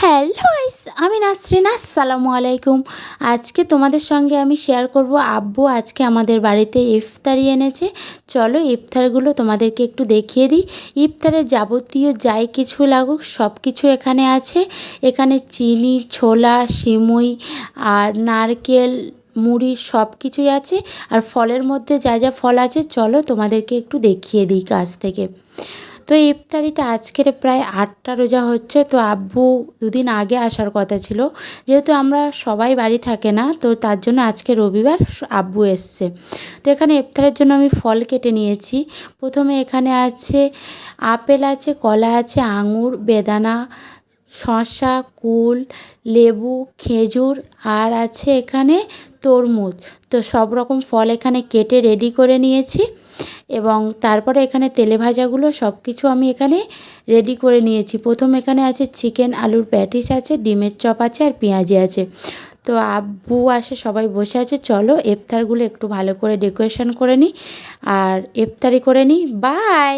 Hello guys, আমি নাসরিন। আসসালামু আলাইকুম। আজকে তোমাদের সঙ্গে আমি শেয়ার করব আব্বু আজকে আমাদের বাড়িতে ইফতারি এনেছে। চলো ইফতারগুলো তোমাদেরকে একটু দেখিয়ে দিই। ইফতারের যাবতীয় যাই কিছু লাগুক সব কিছু এখানে আছে। এখানে চিনি, ছোলা, সিমুই আর নারকেল, মুড়ি সব কিছুই আছে। আর ফলের মধ্যে যা যা ফল আছে চলো তোমাদেরকে একটু দেখিয়ে দিই কাছ থেকে। তো এই ইফতারিটা আজকের প্রায় 8টা রোজা হচ্ছে। তো আব্বু দুদিন আগে আসার কথা ছিল, যেহেতু আমরা সবাই বাড়ি থাকে না, তো তার জন্য আজকে রবিবার আব্বু এসছে। তো এখানে ইফতারের জন্য আমি ফল কেটে নিয়েছি। প্রথমে এখানে আছে আপেল, আছে কলা, আছে আঙুর, বেদানা, শসা, কুল, লেবু, খেজুর আর আছে এখানে তরমুজ। তো সব রকম ফল এখানে কেটে রেডি করে নিয়েছি এবং তারপরে এখানে তেলে ভাজাগুলো সব কিছু আমি এখানে রেডি করে নিয়েছি। প্রথম এখানে আছে চিকেন, আলুর প্যাটিস আছে, ডিমের চপ আছে আর পেঁয়াজি আছে। তো আব্বু আসে, সবাই বসে আছে। চলো ইফতারগুলো একটু ভালো করে ডেকোরেশন করে নিই আর ইফতারি করে নিই। বাই।